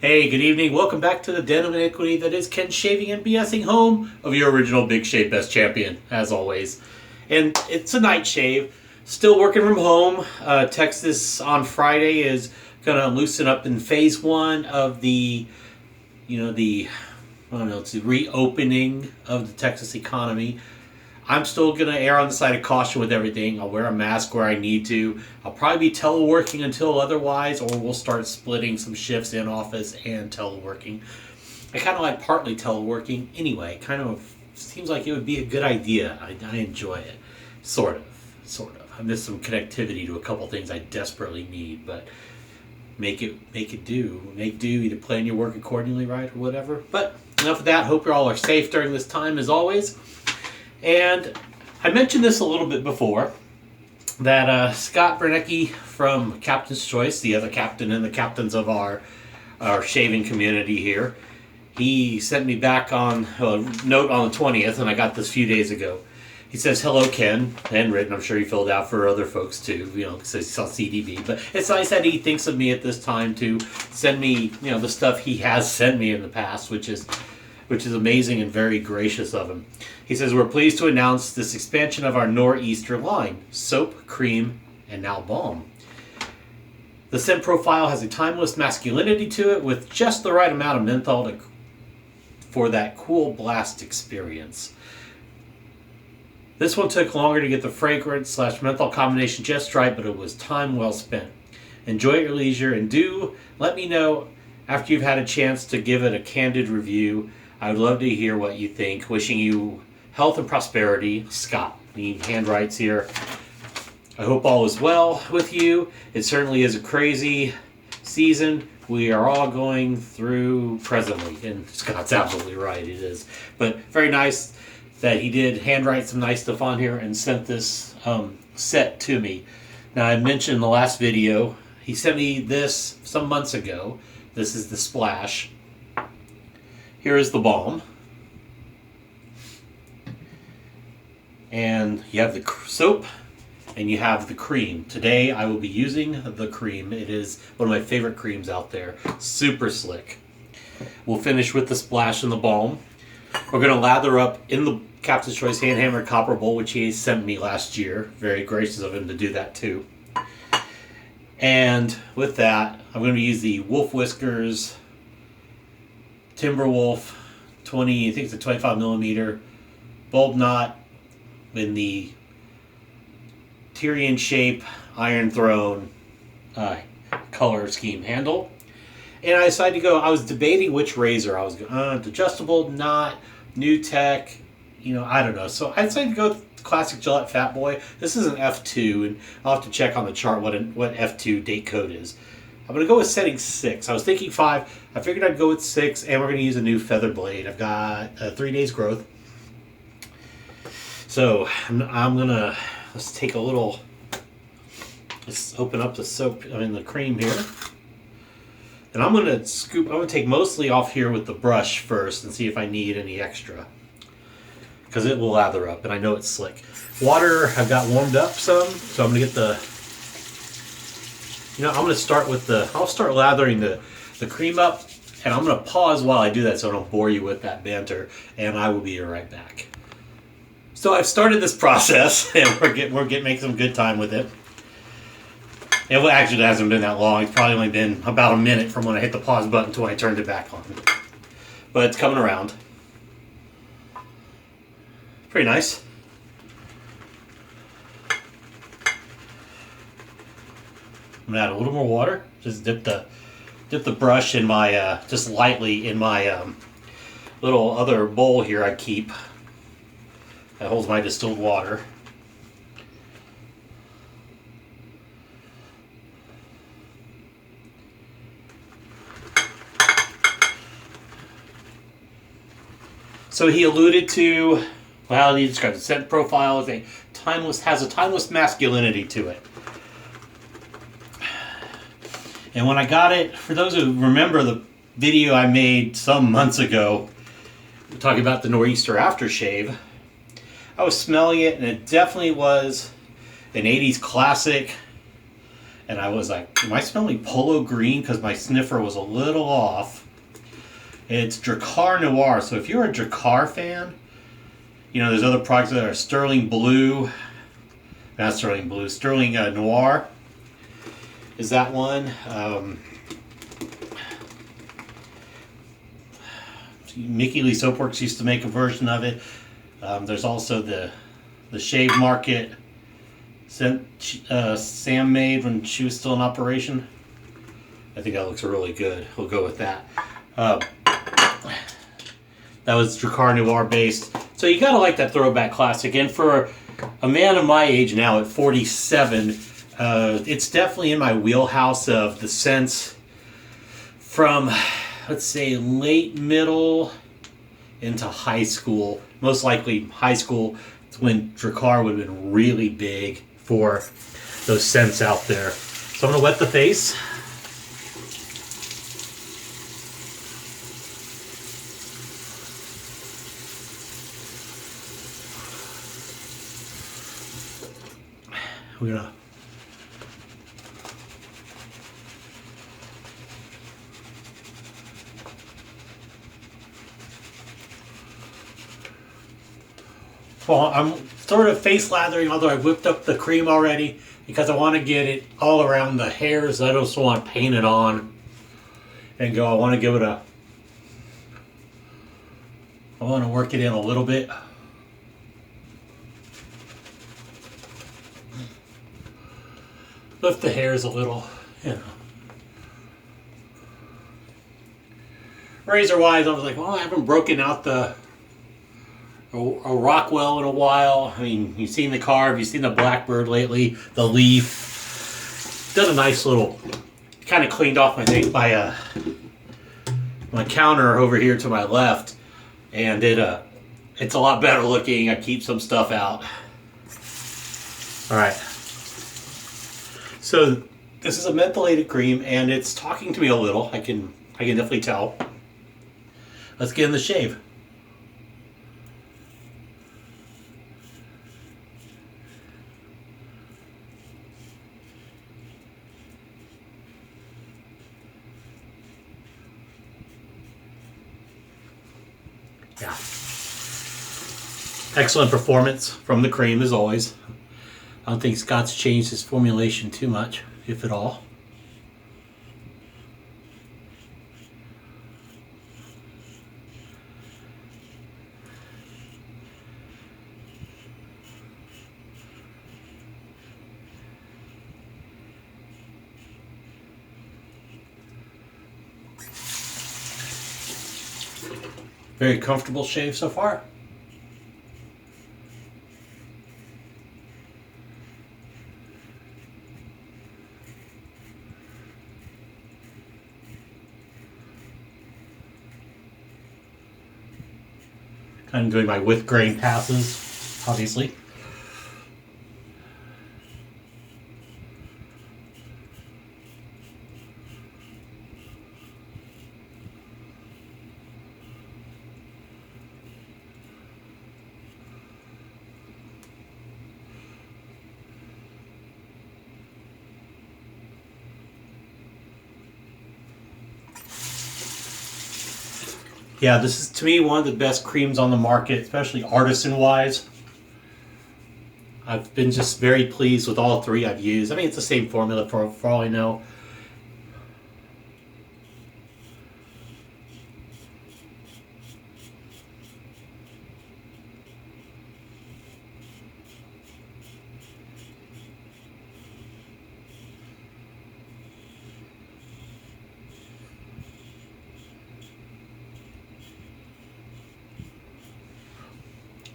Hey, good evening. Welcome back to the den of iniquity that is Ken Shaving and BSing, home of your original Big Shave Best champion, as always. And it's a night shave. Still working from home. Texas on Friday is going to loosen up in phase one of the reopening of the Texas economy. I'm still going to err on the side of caution with everything. I'll wear a mask where I need to. I'll probably be teleworking until otherwise, or we'll start splitting some shifts in office and teleworking. I kind of like partly teleworking anyway. Kind of seems like it would be a good idea. I enjoy it. Sort of. I miss some connectivity to a couple things I desperately need, but make it do. Make do. Either plan your work accordingly, right, or whatever. But enough of that. Hope you all are safe during this time, as always. And I mentioned this a little bit before, that Scott Bernecki from Captain's Choice, the other captain and the captains of our shaving community here, he sent me back on a note on the 20th, and I got this a few days ago. He says, "Hello, Ken," handwritten. I'm sure he filled out for other folks too, because he saw CDB. But it's nice that he thinks of me at this time to send me, the stuff he has sent me in the past, which is amazing and very gracious of him. He says, "We're pleased to announce this expansion of our Nor'easter line, soap, cream, and now balm. The scent profile has a timeless masculinity to it with just the right amount of menthol for that cool blast experience. This one took longer to get the fragrance / menthol combination just right, but it was time well spent. Enjoy at your leisure, and do let me know after you've had a chance to give it a candid review. I would love to hear what you think. Wishing you health and prosperity, Scott." He handwrites here. "I hope all is well with you. It certainly is a crazy season we are all going through presently." And Scott's absolutely right, it is. But very nice that he did handwrite some nice stuff on here and sent this set to me. Now, I mentioned in the last video, he sent me this some months ago. This is the splash. Here is the balm. And you have the soap and you have the cream. Today I will be using the cream. It is one of my favorite creams out there. Super slick. We'll finish with the splash and the balm. We're going to lather up in the Captain's Choice hand hammered copper bowl, which he sent me last year. Very gracious of him to do that too. And with that, I'm going to use the Wolf Whiskers Timberwolf 20, I think it's a 25 millimeter bulb knot in the Tyrian shape Iron Throne color scheme handle. And I decided to go, I was debating which razor I was going, adjustable, not, new tech, I don't know. So I decided to go with the classic Gillette Fat Boy. This is an F2, and I'll have to check on the chart what F2 date code is. I'm going to go with setting 6. I was thinking 5. I figured I'd go with 6, and we're going to use a new feather blade. I've got 3 days growth. So I'm going to, let's take a little, let's open up the the cream here. And I'm going to take mostly off here with the brush first and see if I need any extra, because it will lather up, and I know it's slick. Water, I've got warmed up some, so I'm going to get the, I'm going to start with I'll start lathering the cream up, and I'm going to pause while I do that so I don't bore you with that banter, and I will be right back. So I've started this process, and we're making some good time with it. Actually, it hasn't been that long. It's probably only been about a minute from when I hit the pause button to when I turned it back on. But it's coming around. Pretty nice. I'm gonna add a little more water. Just dip the brush in my just lightly in my little other bowl here I keep that holds my distilled water. So he alluded to, well, he described the scent profile as has a timeless masculinity to it. And when I got it, for those who remember the video I made some months ago talking about the Nor'easter Aftershave, I was smelling it, and it definitely was an 80s classic And I was like, am I smelling polo green? Because my sniffer was a little off. It's Drakkar Noir. So if you're a Drakkar fan, you know, there's other products that are Sterling Blue. Not Sterling Blue, Sterling Noir is that one. Mickey Lee Soapworks used to make a version of it. There's also the Shave Market Sam made when she was still in operation. I think that looks really good. We'll go with that. That was Drakkar Noir based. So you gotta like that throwback classic. And for a man of my age now at 47, it's definitely in my wheelhouse of the scents from, let's say, late middle into high school. Most likely high school. It's when Drakkar would have been really big for those scents out there. So I'm gonna wet the face. We're gonna well, I'm sort of face lathering, although I whipped up the cream already because I want to get it all around the hairs. I also want to paint it on and go. I want to give it a. I want to work it in a little bit. Lift the hairs a little, you know. Razor wise, I was like, well, I haven't broken out a Rockwell in a while. I mean, you've seen the carve, you've seen the Blackbird lately, the Leaf. Done a nice little, kind of cleaned off my counter over here to my left, and it's a lot better looking. I keep some stuff out. All right. So this is a mentholated cream, and it's talking to me a little. I can definitely tell. Let's get in the shave. Yeah. Excellent performance from the cream as always. I don't think Scott's changed his formulation too much, if at all. Very comfortable shave so far. Kind of doing my with grain passes, obviously. Yeah, this is to me one of the best creams on the market, especially artisan-wise. I've been just very pleased with all three I've used. I mean, it's the same formula for all I know.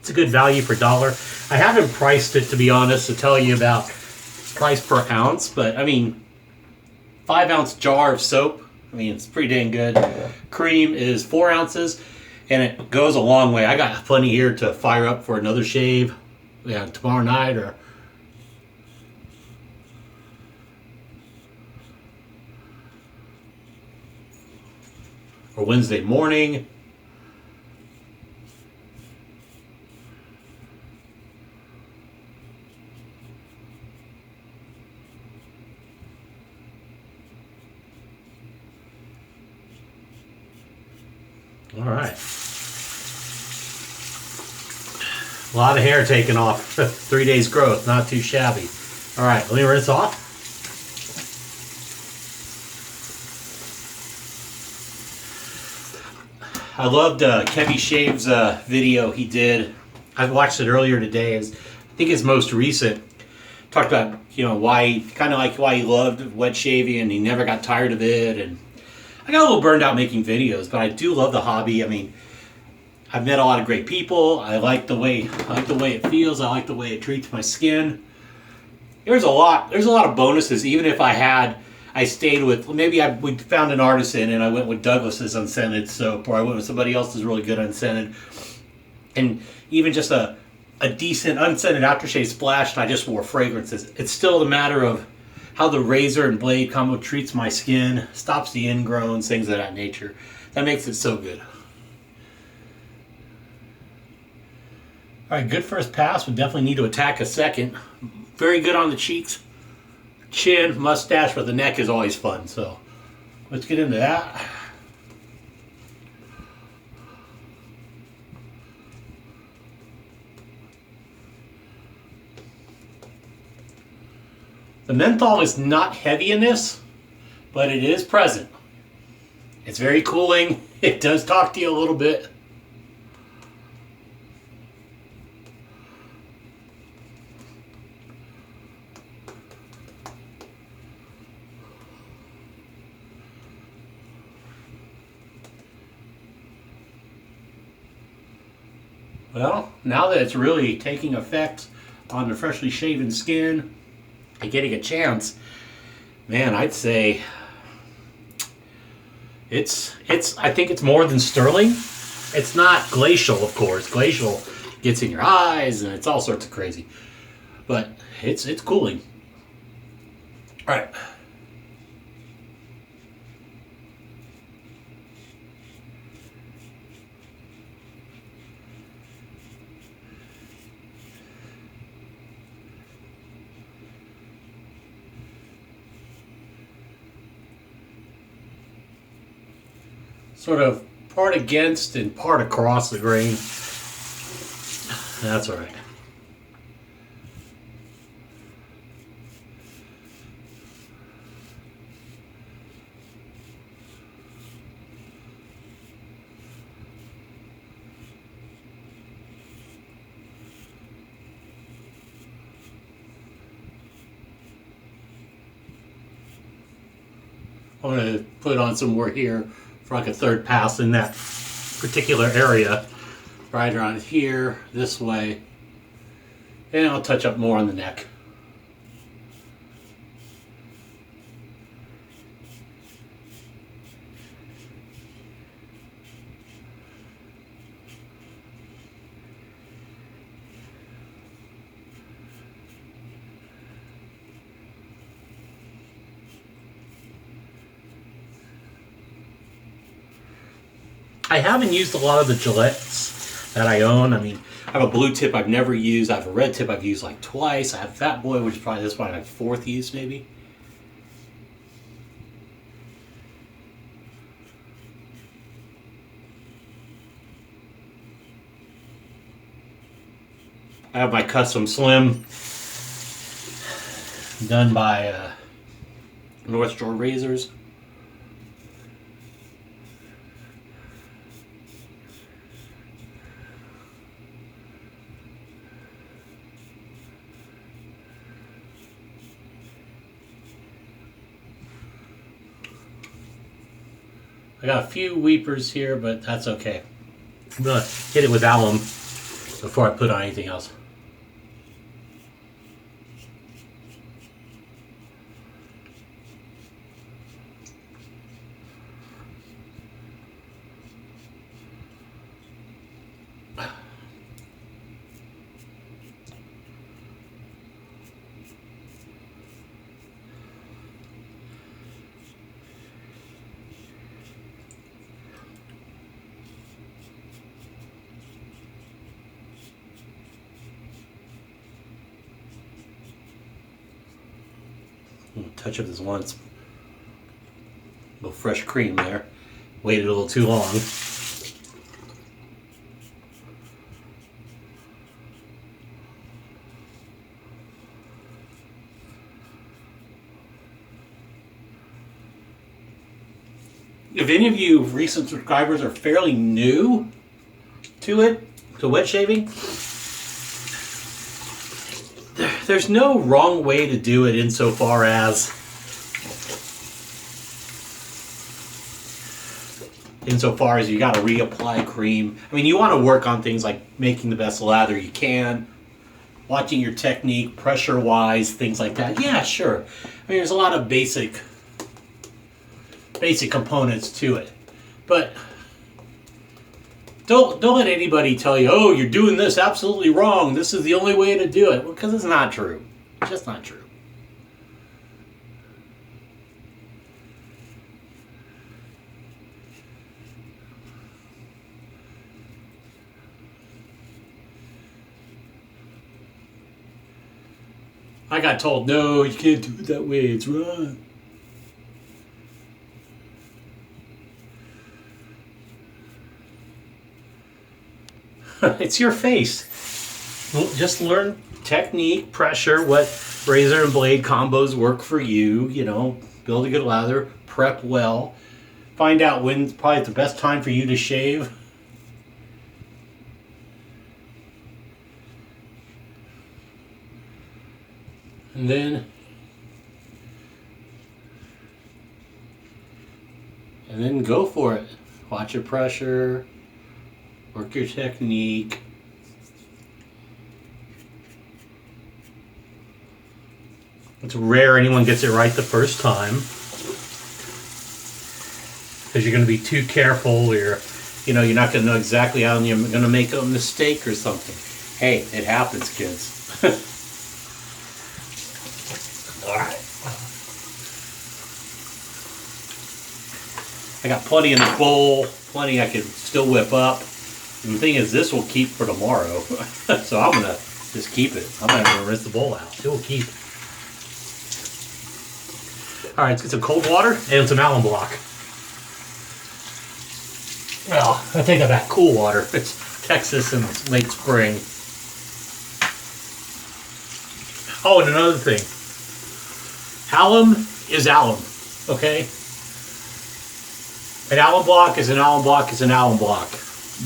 It's a good value for dollar. I haven't priced it, to be honest, to tell you about price per ounce, but I mean, 5-ounce jar of soap, I mean, it's pretty dang good. Cream is 4 ounces, and it goes a long way. I got plenty here to fire up for another shave, yeah, tomorrow night or Wednesday morning. All right. A lot of hair taken off. 3 days growth, not too shabby. All right, let me rinse off. I loved Kevy Shave's video he did. I watched it earlier today. I think his most recent. Talked about, you know, why he loved wet shaving and he never got tired of it. And I got a little burned out making videos, but I do love the hobby. I mean, I've met a lot of great people. I like the way it feels. I like the way it treats my skin. There's a lot of bonuses. Even if I stayed with, we found an artisan and I went with Douglas's unscented soap, or I went with somebody else's really good unscented, and even just a decent unscented aftershave splash, and I just wore fragrances. It's still the matter of how the razor and blade combo treats my skin, stops the ingrowns, things of that nature. That makes it so good. All right, good first pass. We definitely need to attack a second. Very good on the cheeks, chin, mustache, but the neck is always fun. So let's get into that. The menthol is not heavy in this, but it is present. It's very cooling. It does talk to you a little bit. Well, now that it's really taking effect on the freshly shaven skin and getting a chance, man, I'd say I think it's more than sterling. It's not glacial, of course. Glacial gets in your eyes and it's all sorts of crazy. But it's cooling. All right. Sort of part against and part across the grain. That's all right. I'm going to put on some more here for like a third pass in that particular area. Right around here, this way. And I'll touch up more on the neck. I haven't used a lot of the Gillettes that I own. I mean, I have a blue tip I've never used. I have a red tip I've used like twice. I have Fat Boy, which is probably this one, like fourth use maybe. I have my custom slim done by North Shore Razors. I got a few weepers here, but that's okay. I'm gonna hit it with alum before I put on anything else. Touch of this once. A little fresh cream there. Waited a little too long. if any of you recent subscribers are fairly new to it, to wet shaving, there's no wrong way to do it insofar as you got to reapply cream. I mean, you want to work on things like making the best lather you can, watching your technique, pressure-wise, things like that. Yeah, sure. I mean, there's a lot of basic components to it. But don't let anybody tell you, oh, you're doing this absolutely wrong. This is the only way to do it. Because it's not true. It's just not true. I got told, no, you can't do it that way. It's wrong. It's your face. Well, just learn technique, pressure, what razor and blade combos work for you. You know, build a good lather, prep well, find out when's probably the best time for you to shave. And then go for it. Watch your pressure. Work your technique. It's rare anyone gets it right the first time, because you're going to be too careful, or you're not going to know exactly how you're going to make a mistake or something. Hey, it happens, kids. All right. I got plenty in the bowl, plenty I can still whip up. And the thing is, this will keep for tomorrow. So I'm going to just keep it. I'm not going to rinse the bowl out. It will keep. All right, let's get some cold water and some alum block. Well, I think I've got cool water. It's Texas in late spring. Oh, and another thing. Alum is alum, okay? An alum block is an alum block is an alum block.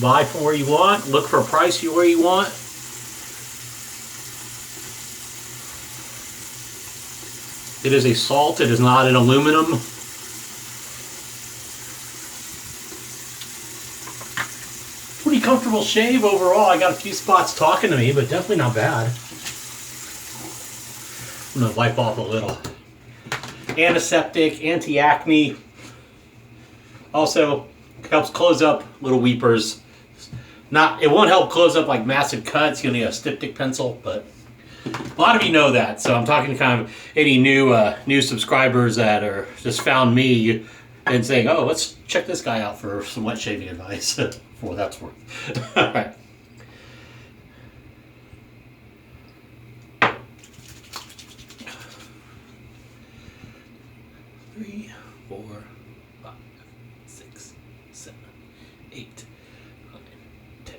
Buy from where you want. Look for a price where you want. It is a salt. It is not an aluminum. Pretty comfortable shave overall. I got a few spots talking to me, but definitely not bad. I'm going to wipe off a little. Antiseptic, anti-acne. Also helps close up little weepers. It won't help close up like massive cuts. You'll need a styptic pencil, but a lot of you know that. So I'm talking to kind of any new subscribers that are just found me and saying, oh, let's check this guy out for some wet shaving advice. For what that's worth. All right. Three, 4, 5, 6, 7, 8, 9, 10.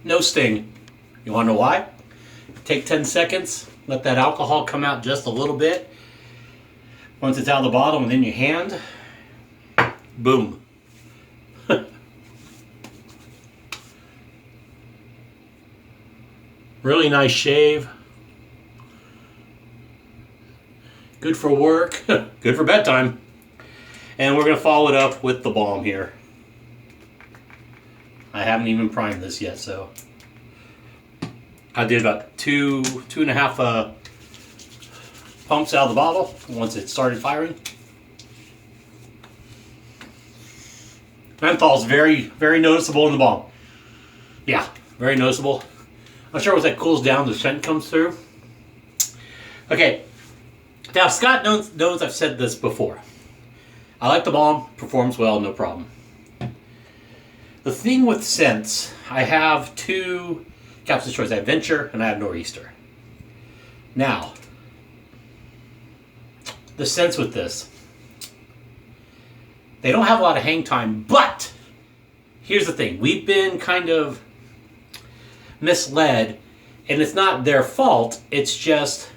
No sting. You want to know why? Take 10 seconds, let that alcohol come out just a little bit. Once it's out of the bottle and in your hand, boom. Really nice shave. Good for work, good for bedtime. And we're going to follow it up with the balm here. I haven't even primed this yet, so I did about two and a half pumps out of the bottle once it started firing. Menthol is very, very noticeable in the balm. Yeah, very noticeable. I'm sure once that cools down, the scent comes through. Okay, now Scott knows I've said this before. I like the balm, performs well, no problem. The thing with scents, I have 2 capsule choice. I have Venture and I have Nor'easter. Now, the scents with this, they don't have a lot of hang time, but here's the thing. We've been kind of misled, and it's not their fault. It's just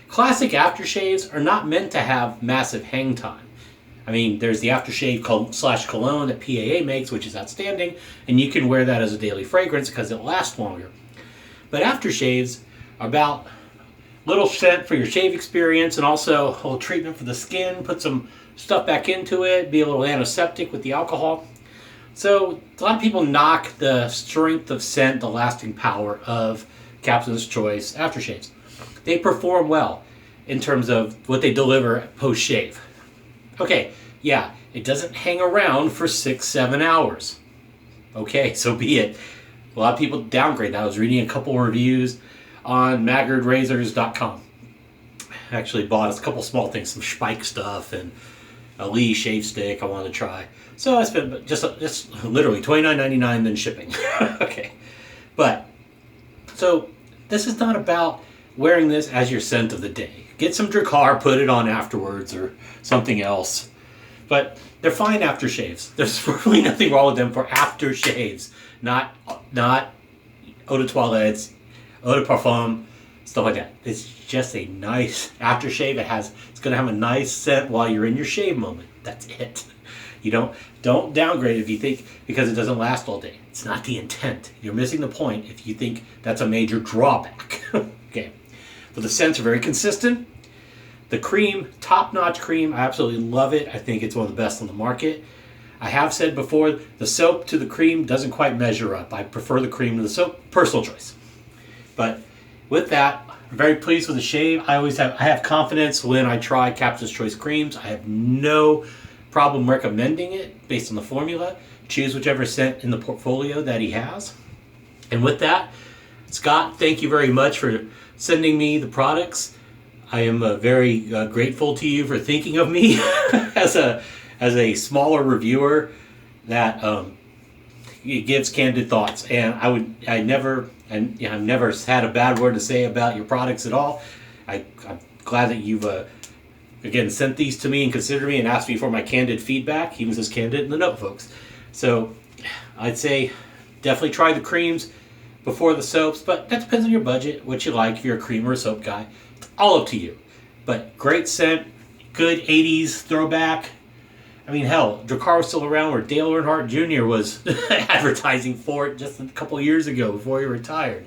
classic aftershaves are not meant to have massive hang time. I mean, there's the aftershave slash cologne that PAA makes, which is outstanding, and you can wear that as a daily fragrance because it lasts longer. But aftershaves are about little scent for your shave experience and also a little treatment for the skin, put some stuff back into it, be a little antiseptic with the alcohol. So a lot of people knock the strength of scent, the lasting power of Captain's Choice aftershaves. They perform well in terms of what they deliver post-shave. Okay, yeah, it doesn't hang around for 6-7 hours. Okay, so be it. A lot of people downgrade that. I was reading a couple reviews on maggardrazors.com. I actually bought a couple small things, some Spike stuff and a Lee shave stick I wanted to try. So I spent just literally $29.99 then shipping. Okay, but so this is not about wearing this as your scent of the day. Get some Drakkar, put it on afterwards or something else. But they're fine aftershaves. There's really nothing wrong with them for aftershaves. Not eau de toilette, eau de parfum, stuff like that. It's just a nice aftershave. It's going to have a nice scent while you're in your shave moment. That's it. You don't downgrade it if you think because it doesn't last all day. It's not the intent. You're missing the point if you think that's a major drawback. Okay. But the scents are very consistent. The cream, top-notch cream, I absolutely love it. I think it's one of the best on the market. I have said before, the soap to the cream doesn't quite measure up. I prefer the cream to the soap. Personal choice. But with that, I'm very pleased with the shave. I have confidence when I try Captain's Choice creams. I have no problem recommending it based on the formula. Choose whichever scent in the portfolio that he has. And with that, Scott, thank you very much for sending me the products. I am very grateful to you for thinking of me as a smaller reviewer that gives candid thoughts. And I've never had a bad word to say about your products at all. I'm glad that you've again sent these to me and considered me and asked me for my candid feedback. He was as candid in the note, folks. So I'd say definitely try the creams before the soaps, but that depends on your budget, what you like, if you're a cream or a soap guy. It's all up to you. But great scent, good 80s throwback. I mean, hell, Drakkar was still around where Dale Earnhardt Jr. was advertising for it just a couple years ago before he retired.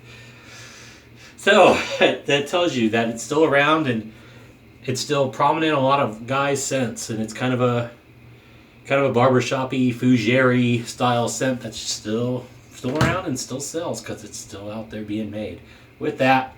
So that tells you that it's still around and it's still prominent in a lot of guys' scents, and it's kind of a barbershop-y, fougere style scent that's still around and still sells because it's still out there being made. With that,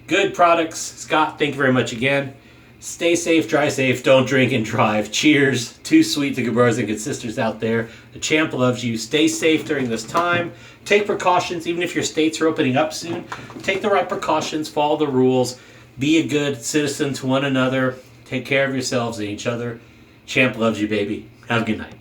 good products. Scott, thank you very much again. Stay safe, drive safe, don't drink and drive. Cheers. Too sweet to good brothers and good sisters out there. The champ loves you. Stay safe during this time. Take precautions, even if your states are opening up soon. Take the right precautions, follow the rules. Be a good citizen to one another. Take care of yourselves and each other. Champ loves you, baby. Have a good night.